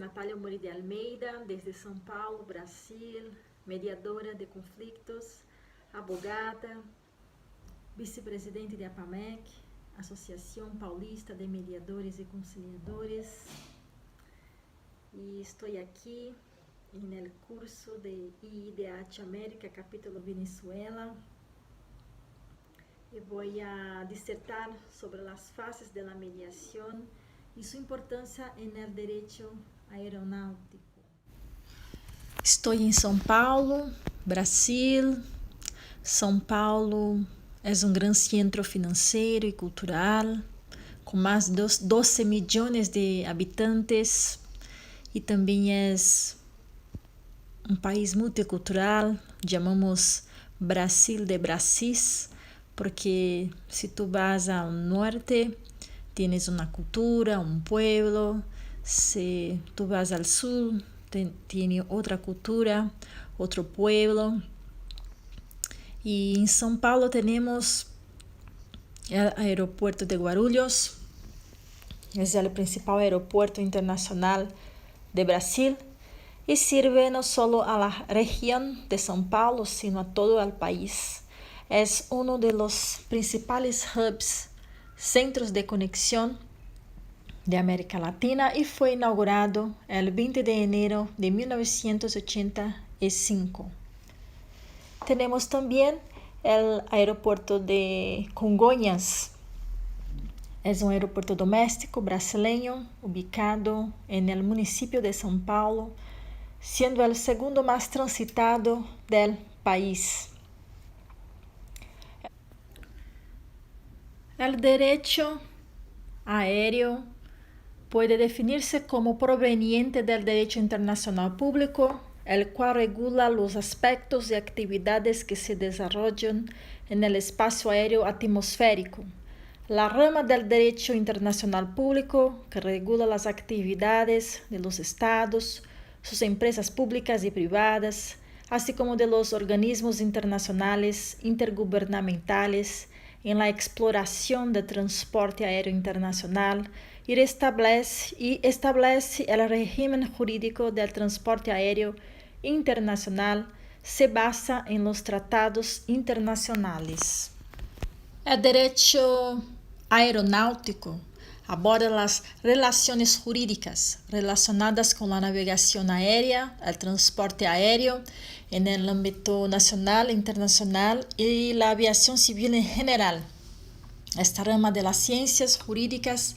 Natália Mori de Almeida, desde São Paulo, Brasil, mediadora de conflitos, abogada, vice-presidente de APAMEC, Associação Paulista de Mediadores e Conciliadores. E estou aqui no curso de IIDH América, capítulo Venezuela. E vou a dissertar sobre as fases da mediação e sua importância no direito aeronáutico. Estou em São Paulo, Brasil. São Paulo é grande centro financeiro e cultural, com mais de 12 milhões de habitantes, e também é país multicultural. Chamamos Brasil de Brasis, porque se tu vas ao norte, tienes uma cultura, pueblo. Se tu vas al sur, tienes outra cultura, outro pueblo. E em São Paulo temos o aeroporto de Guarulhos, é o principal aeroporto internacional de Brasil, e sirve não só a la região de São Paulo, sino a todo o país. É um dos principais hubs, centros de conexão de América Latina, e foi inaugurado el 20 de enero de 1985. Temos também o aeroporto de Congonhas. É aeroporto doméstico brasileiro, ubicado no município de São Paulo, sendo o segundo mais transitado do país. O direito aéreo pode definir-se como proveniente do direito internacional público, el cual regula los aspectos y actividades que se desarrollan en el espacio aéreo atmosférico. La rama del derecho internacional público que regula las actividades de los estados, sus empresas públicas y privadas, así como de los organismos internacionales intergubernamentales en la exploración del transporte aéreo internacional y establece el régimen jurídico del transporte aéreo internacional. Se basa en los tratados internacionales. El derecho aeronáutico aborda las relaciones jurídicas relacionadas con la navegación aérea, el transporte aéreo en el ámbito nacional, internacional y la aviación civil en general. Esta rama de las ciencias jurídicas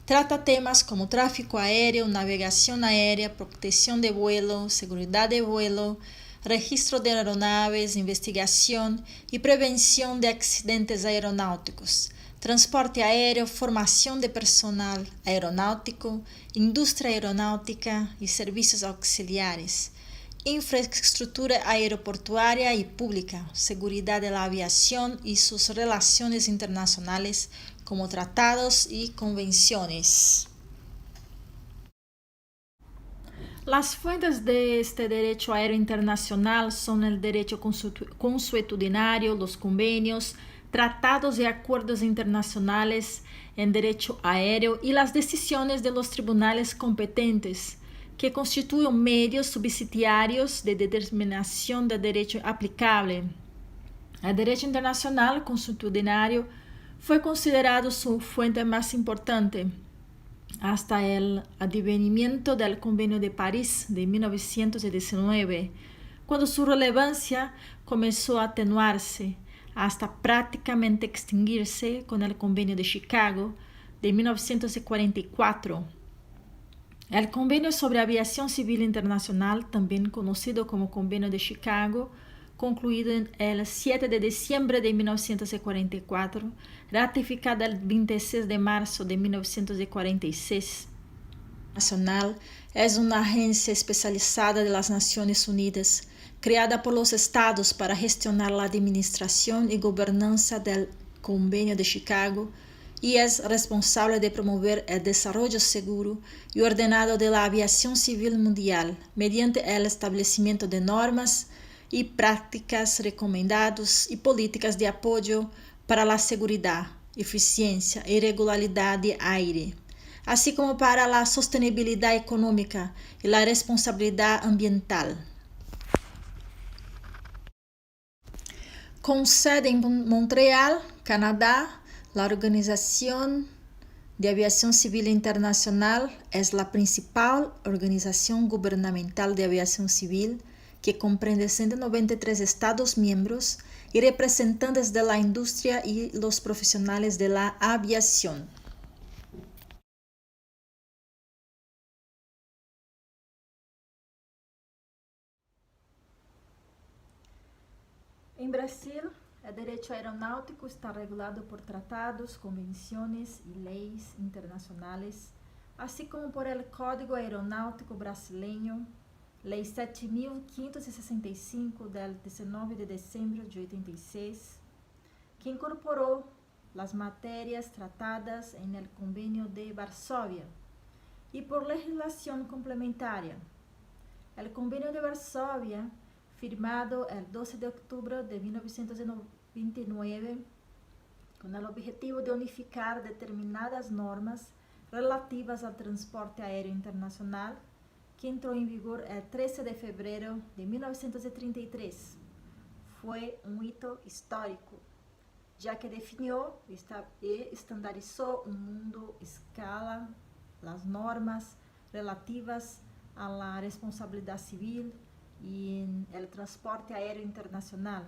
trata temas como tráfico aéreo, navegación aérea, protección de vuelo, seguridad de vuelo, registro de aeronaves, investigación y prevención de accidentes aeronáuticos, transporte aéreo, formación de personal aeronáutico, industria aeronáutica y servicios auxiliares, infraestructura aeroportuaria y pública, seguridad de la aviación y sus relaciones internacionales como tratados y convenciones. Las fuentes de este derecho aéreo internacional son el derecho consuetudinario, los convenios, tratados y acuerdos internacionales en derecho aéreo y las decisiones de los tribunales competentes, que constituyen medios subsidiarios de determinación del derecho aplicable. El derecho internacional consuetudinario fue considerado su fuente más importante hasta el advenimiento del Convenio de París de 1919, cuando su relevancia comenzó a atenuarse hasta prácticamente extinguirse con el Convenio de Chicago de 1944. El Convenio sobre Aviación Civil Internacional, también conocido como Convenio de Chicago, concluido el 7 de diciembre de 1944, ratificado el 26 de marzo de 1946. Nacional es una agencia especializada de las Naciones Unidas, creada por los estados para gestionar la administración y gobernanza del Convenio de Chicago, y es responsable de promover el desarrollo seguro y ordenado de la aviación civil mundial mediante el establecimiento de normas y prácticas recomendadas y políticas de apoyo para la seguridad, eficiencia y regularidad de aire, así como para la sostenibilidad económica y la responsabilidad ambiental. Con sede en Montreal, Canadá, la Organización de Aviación Civil Internacional es la principal organización gubernamental de aviación civil que comprende 193 Estados miembros y representantes de la industria y los profesionales de la aviación. En Brasil, el derecho aeronáutico está regulado por tratados, convenciones y leyes internacionales, así como por el Código Aeronáutico Brasileño, Lei 7.565 del 19 de diciembre de 86, que incorporó las materias tratadas en el Convenio de Varsovia, y por legislación complementaria. El Convenio de Varsovia, firmado el 12 de octubre de 1929, con el objetivo de unificar determinadas normas relativas al transporte aéreo internacional, que entró en vigor el 13 de febrero de 1933. Fue un hito histórico, ya que definió y estandarizó un mundo escala las normas relativas a la responsabilidad civil y en el transporte aéreo internacional.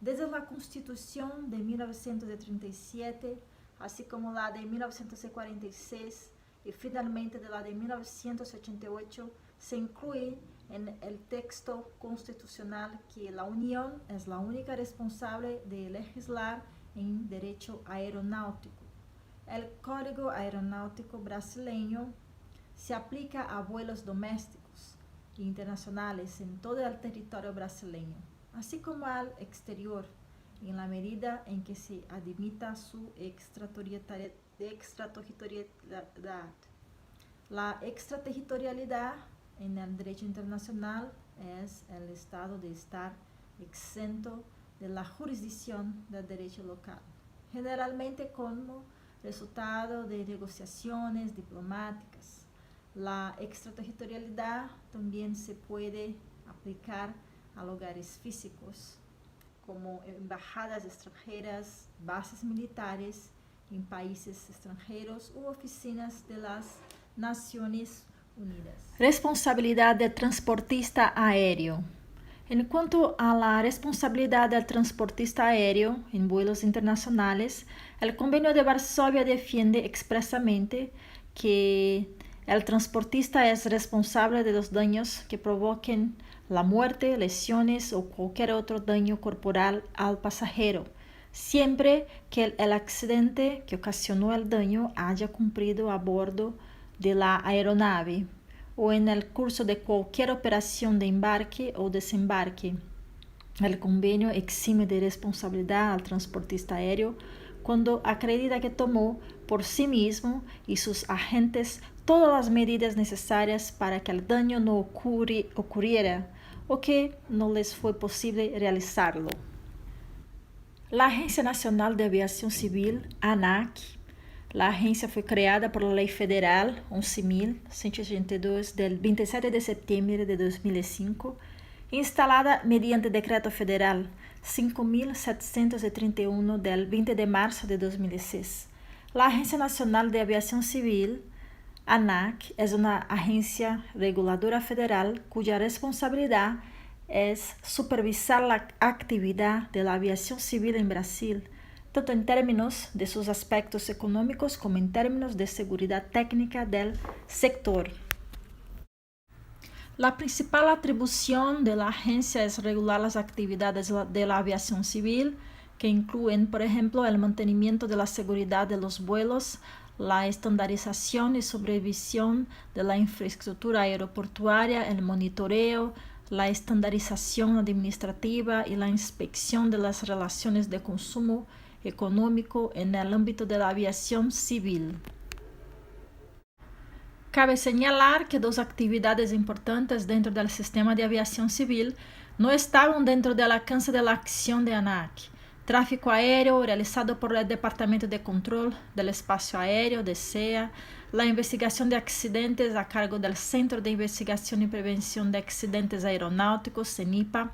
Desde la Constitución de 1937, así como la de 1946 y finalmente de la de 1988, se incluye en el texto constitucional que la Unión es la única responsable de legislar en derecho aeronáutico. El Código Aeronáutico Brasileño se aplica a vuelos domésticos e internacionales en todo el territorio brasileño, así como al exterior, en la medida en que se admita su extraterritorialidad. La extraterritorialidad en el derecho internacional es el estado de estar exento de la jurisdicción del derecho local, generalmente como resultado de negociaciones diplomáticas. La extraterritorialidad también se puede aplicar a lugares físicos, como embajadas extranjeras, bases militares en países extranjeros u oficinas de las Naciones Unidas. Responsabilidad del transportista aéreo. En cuanto a la responsabilidad del transportista aéreo en vuelos internacionales, el Convenio de Varsovia defiende expresamente que el transportista es responsable de los daños que provoquen la muerte, lesiones o cualquier otro daño corporal al pasajero, siempre que el accidente que ocasionó el daño haya cumplido a bordo de la aeronave o en el curso de cualquier operación de embarque o desembarque. El convenio exime de responsabilidad al transportista aéreo cuando acredita que tomó por sí mismo y sus agentes todas las medidas necesarias para que el daño no ocurriera o que no les fue posible realizarlo. La Agencia Nacional de Aviación Civil, ANAC. La agencia fue creada por la Ley Federal 11.182 del 27 de septiembre de 2005, instalada mediante Decreto Federal 5.731 del 20 de marzo de 2006. La Agencia Nacional de Aviación Civil, ANAC, es una agencia reguladora federal cuya responsabilidad es supervisar la actividad de la aviación civil en Brasil, tanto en términos de sus aspectos económicos como en términos de seguridad técnica del sector. La principal atribución de la agencia es regular las actividades de la aviación civil, que incluyen, por ejemplo, el mantenimiento de la seguridad de los vuelos, la estandarización y supervisión de la infraestructura aeroportuaria, el monitoreo, la estandarización administrativa y la inspección de las relaciones de consumo económico en el ámbito de la aviación civil. Cabe señalar que dos actividades importantes dentro del sistema de aviación civil no estaban dentro del alcance de la acción de ANAC, tráfico aéreo realizado por el Departamento de Control del Espacio Aéreo, DCEA, la investigación de accidentes a cargo del Centro de Investigación y Prevención de Accidentes Aeronáuticos, CENIPA.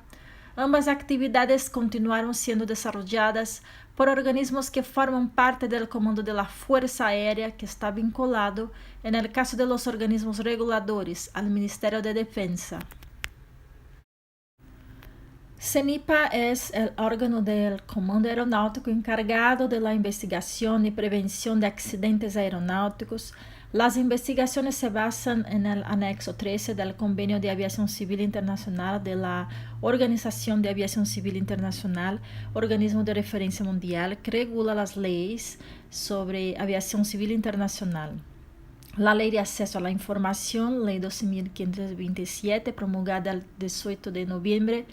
Ambas actividades continuaron siendo desarrolladas por organismos que forman parte del Comando de la Fuerza Aérea, que está vinculado, en el caso de los organismos reguladores, al Ministerio de Defensa. CENIPA es el órgano del Comando Aeronáutico encargado de la investigación y prevención de accidentes aeronáuticos. Las investigaciones se basan en el anexo 13 del Convenio de Aviación Civil Internacional de la Organización de Aviación Civil Internacional, organismo de referencia mundial que regula las leyes sobre aviación civil internacional. La Ley de Acceso a la Información, Ley 12.527, promulgada el 18 de noviembre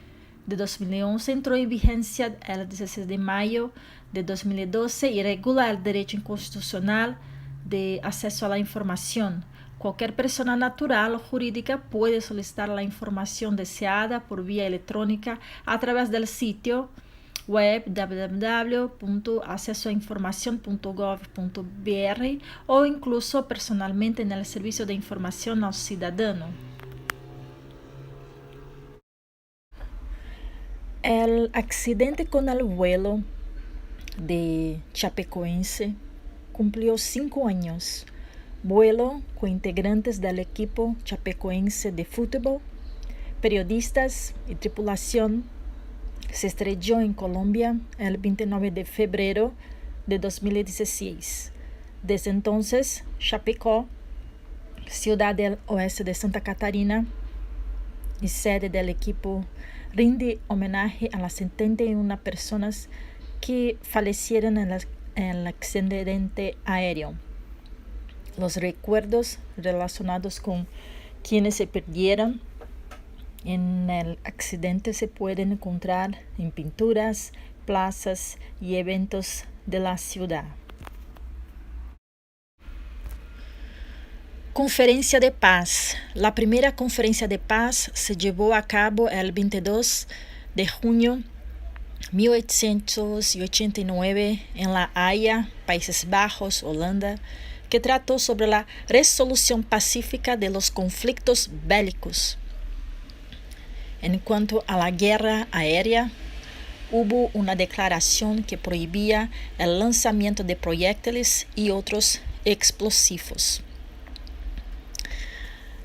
de 2011, entró en vigencia el 16 de mayo de 2012 y regula el derecho constitucional de acceso a la información. Cualquier persona natural o jurídica puede solicitar la información deseada por vía electrónica a través del sitio web www.accesoainformacion.gov.br o incluso personalmente en el Servicio de Información al Ciudadano. El accidente con el vuelo de Chapecoense cumplió 5 años. Vuelo con integrantes del equipo chapecoense de fútbol, periodistas y tripulación se estrelló en Colombia el 29 de febrero de 2016. Desde entonces, Chapecó, ciudad del oeste de Santa Catarina y sede del equipo, rinde homenaje a las 71 personas que fallecieron en el accidente aéreo. Los recuerdos relacionados con quienes se perdieron en el accidente se pueden encontrar en pinturas, plazas y eventos de la ciudad. Conferencia de Paz. La primera conferencia de paz se llevó a cabo el 22 de junio de 1889 en La Haya, Países Bajos, Holanda, que trató sobre la resolución pacífica de los conflictos bélicos. En cuanto a la guerra aérea, hubo una declaración que prohibía el lanzamiento de proyectiles y otros explosivos.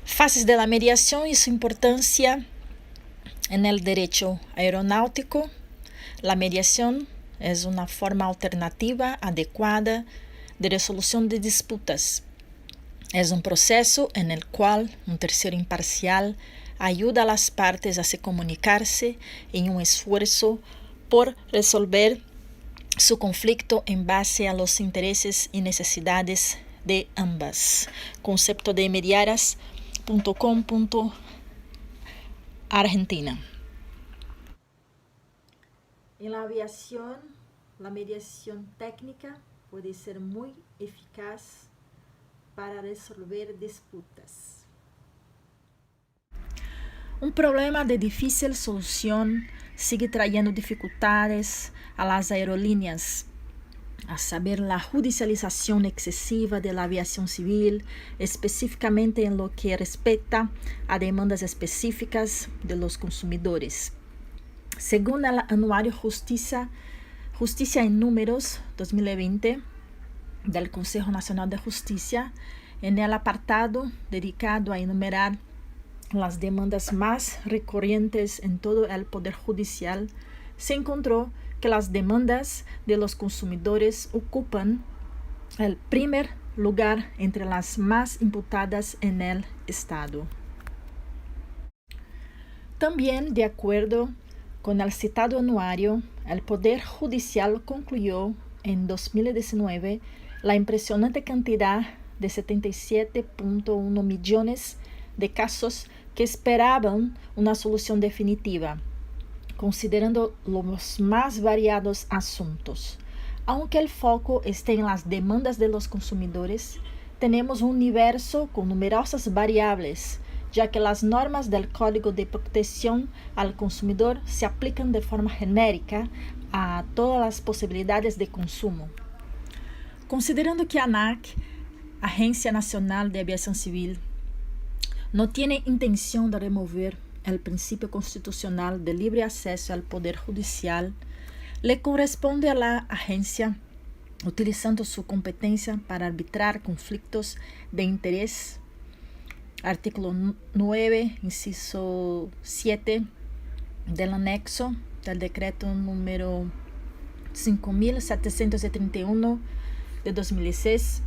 Fases de la mediación y su importancia en el derecho aeronáutico. La mediación es una forma alternativa adecuada de resolución de disputas. Es un proceso en el cual un tercero imparcial ayuda a las partes a se comunicarse en un esfuerzo por resolver su conflicto en base a los intereses y necesidades de ambas. Concepto de mediaras.com. Argentina. En la aviación, la mediación técnica puede ser muy eficaz para resolver disputas. Un problema de difícil solución sigue trayendo dificultades a las aerolíneas, a saber, la judicialización excesiva de la aviación civil, específicamente en lo que respecta a demandas específicas de los consumidores. Según el Anuario Justicia en Números 2020 del Consejo Nacional de Justicia, en el apartado dedicado a enumerar las demandas más recurrentes en todo el Poder Judicial, se encontró que las demandas de los consumidores ocupan el primer lugar entre las más imputadas en el Estado. También, de acuerdo con el citado anuario, el Poder Judicial concluyó en 2019 la impresionante cantidad de 77.1 millones de casos que esperaban una solución definitiva, considerando los más variados asuntos. Aunque el foco esté en las demandas de los consumidores, tenemos un universo con numerosas variables ya que las normas del Código de Protección al Consumidor se aplican de forma genérica a todas las posibilidades de consumo. Considerando que ANAC, Agencia Nacional de Aviación Civil, no tiene intención de remover el principio constitucional de libre acceso al Poder Judicial, le corresponde a la agencia, utilizando su competencia para arbitrar conflictos de interés, artículo 9, inciso 7 del anexo del decreto número 5.731 de 2006,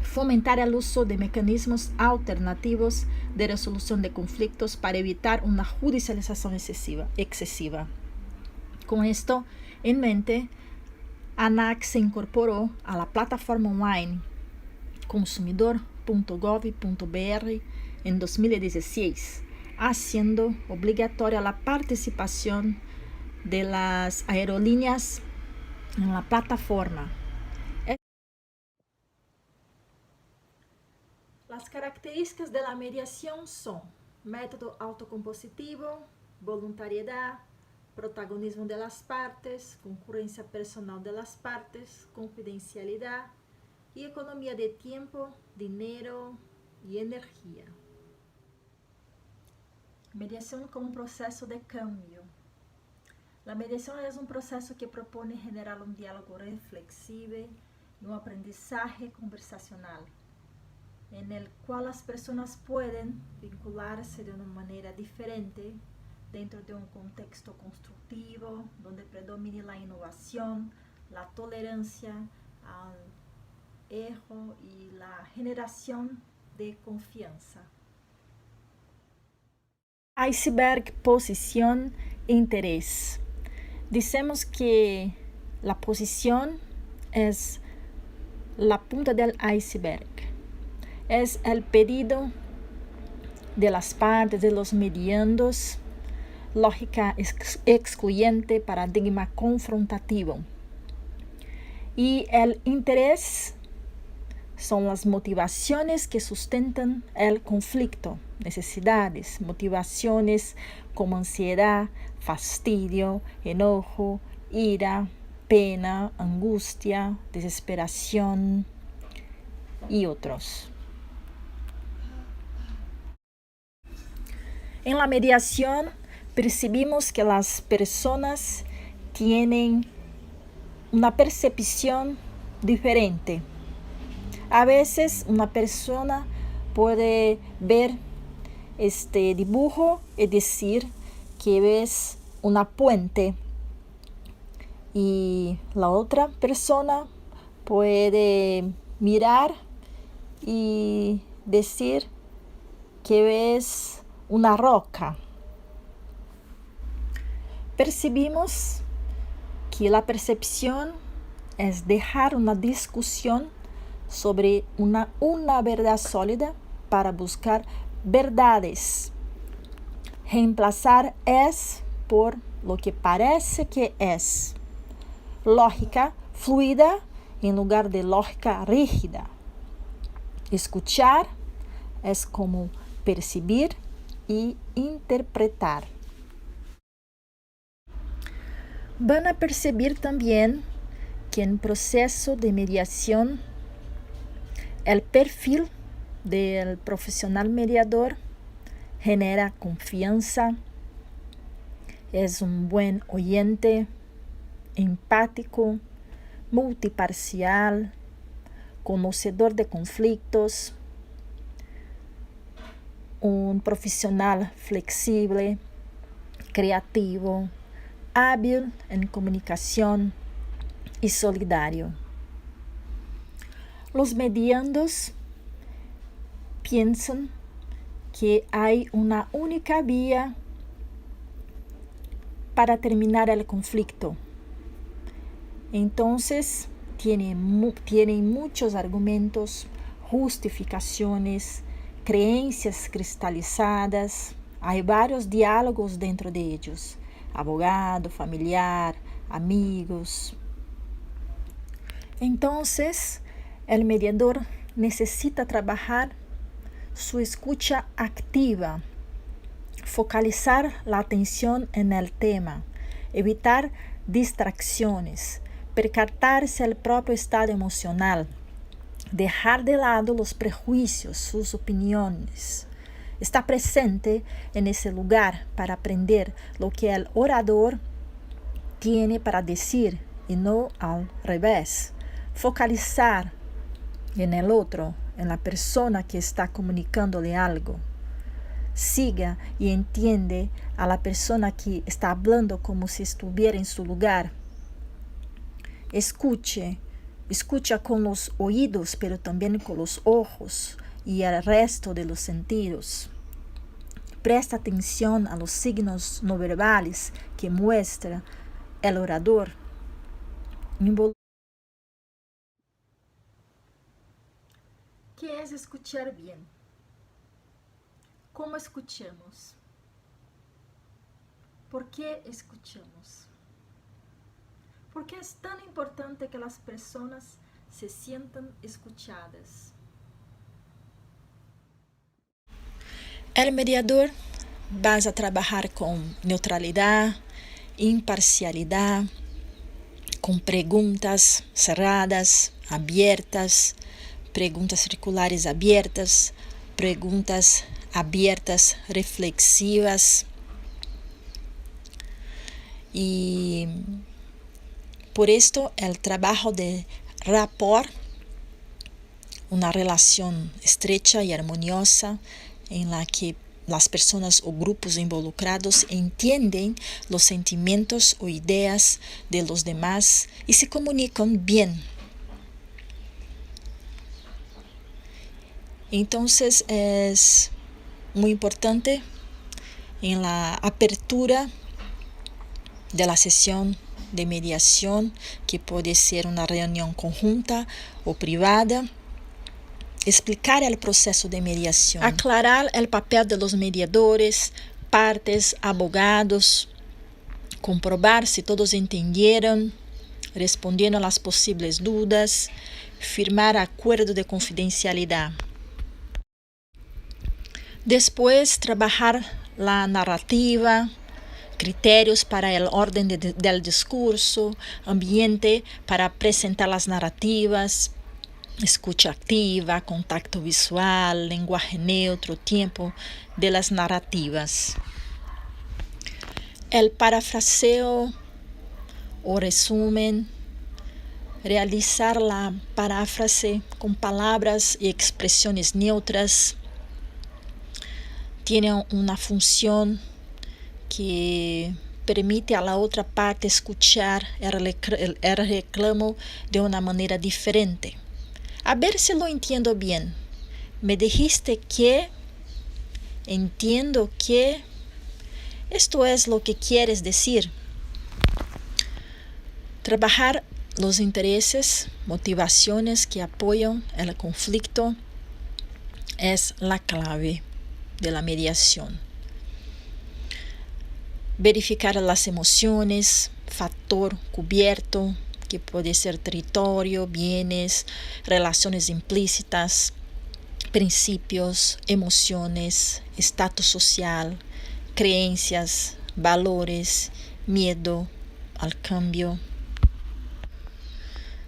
fomentar el uso de mecanismos alternativos de resolución de conflictos para evitar una judicialización excesiva. Con esto en mente, ANAC se incorporó a la plataforma online consumidor.gov.br en 2016, haciendo obligatoria la participación de las aerolíneas en la plataforma. Las características de la mediación son método autocompositivo, voluntariedad, protagonismo de las partes, concurrencia personal de las partes, confidencialidad y economía de tiempo, dinero y energía. Mediación como un proceso de cambio. La mediación es un proceso que propone generar un diálogo reflexivo y un aprendizaje conversacional, en el cual las personas pueden vincularse de una manera diferente dentro de un contexto constructivo donde predomine la innovación, la tolerancia al error y la generación de confianza. Iceberg, posición, interés. Decimos que la posición es la punta del iceberg. Es el pedido de las partes, de los mediandos, lógica excluyente, paradigma confrontativo. Y el interés son las motivaciones que sustentan el conflicto, necesidades, motivaciones como ansiedad, fastidio, enojo, ira, pena, angustia, desesperación y otros. En la mediación percibimos que las personas tienen una percepción diferente. A veces una persona puede ver este dibujo y decir que ves una puente, y la otra persona puede mirar y decir que ves una roca. Percibimos que la percepción es dejar una discusión sobre una verdad sólida para buscar verdades. Reemplazar es por lo que parece que es. Lógica fluida en lugar de lógica rígida. Escuchar es como percibir y interpretar. Van a percibir también que en proceso de mediación el perfil del profesional mediador genera confianza, es un buen oyente, empático, multiparcial, conocedor de conflictos, un profesional flexible, creativo, hábil en comunicación y solidario. Los mediandos piensan que hay una única vía para terminar el conflicto. Entonces, tienen muchos argumentos, justificaciones, creencias cristalizadas. Hay varios diálogos dentro de ellos: abogado, familiar, amigos. Entonces, el mediador necesita trabajar su escucha activa, focalizar la atención en el tema, evitar distracciones, percatarse del propio estado emocional, dejar de lado los prejuicios, sus opiniones. Está presente en ese lugar para aprender lo que el orador tiene para decir y no al revés. Focalizar en el otro, en la persona que está comunicándole algo. Siga y entiende a la persona que está hablando como si estuviera en su lugar. Escucha con los oídos, pero también con los ojos y el resto de los sentidos. Presta atención a los signos no verbales que muestra el orador. ¿Qué es escuchar bien? ¿Cómo escuchamos? ¿Por qué escuchamos? ¿Por qué es tan importante que las personas se sientan escuchadas? El mediador va a trabajar con neutralidad, imparcialidad, con preguntas cerradas, abiertas, preguntas circulares abiertas, preguntas abiertas, reflexivas. Y por esto el trabajo de rapport, una relación estrecha y armoniosa en la que las personas o grupos involucrados entienden los sentimientos o ideas de los demás y se comunican bien. Entonces es muy importante en la apertura de la sesión de mediación, que puede ser una reunión conjunta o privada, explicar el proceso de mediación, aclarar el papel de los mediadores, partes, abogados, comprobar si todos entendieron, respondiendo a las posibles dudas, firmar acuerdo de confidencialidad. Después, trabajar la narrativa, criterios para el orden del discurso, ambiente para presentar las narrativas, escucha activa, contacto visual, lenguaje neutro, tiempo de las narrativas. El parafraseo o resumen, realizar la paráfrase con palabras y expresiones neutras, tiene una función que permite a la otra parte escuchar el reclamo de una manera diferente. A ver si lo entiendo bien. Me dijiste que, entiendo que, esto es lo que quieres decir. Trabajar los intereses, motivaciones que apoyan el conflicto es la clave de la mediación. Verificar las emociones, factor cubierto, que puede ser territorio, bienes, relaciones implícitas, principios, emociones, estatus social, creencias, valores, miedo al cambio.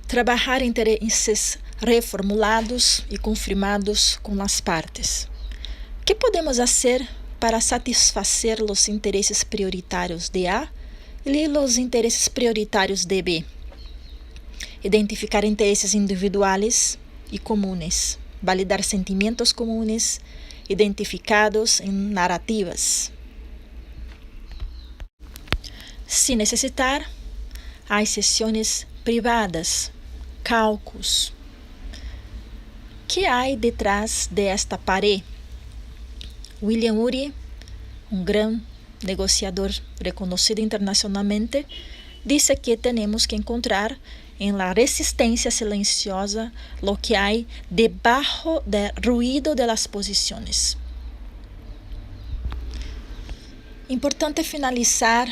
Trabajar intereses reformulados y confirmados con las partes. ¿Qué podemos hacer para satisfacer los intereses prioritarios de A y los intereses prioritarios de B? Identificar intereses individuales y comunes, validar sentimientos comunes identificados en narrativas. Si necesitar, hay sesiones privadas, cálculos. ¿Qué hay detrás de esta pared? William Ury, un gran negociador reconocido internacionalmente, dice que tenemos que encontrar en la resistencia silenciosa lo que hay debajo del ruido de las posiciones. Importante finalizar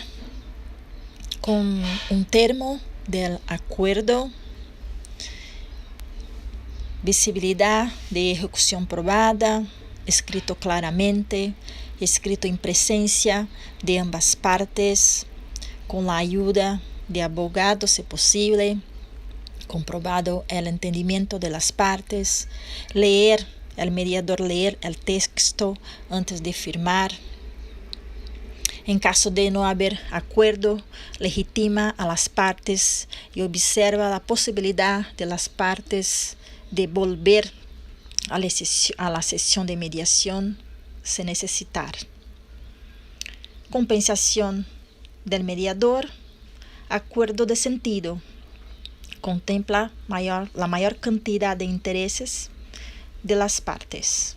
con un termo del acuerdo, visibilidad de ejecución probada, escrito claramente, escrito en presencia de ambas partes, con la ayuda de abogados si posible, comprobado el entendimiento de las partes, el mediador leer el texto antes de firmar. En caso de no haber acuerdo, legitima a las partes y observa la posibilidad de las partes de volver a la sesión de mediación si necesitar. Compensación del mediador. Acuerdo de sentido. Contempla la mayor cantidad de intereses de las partes.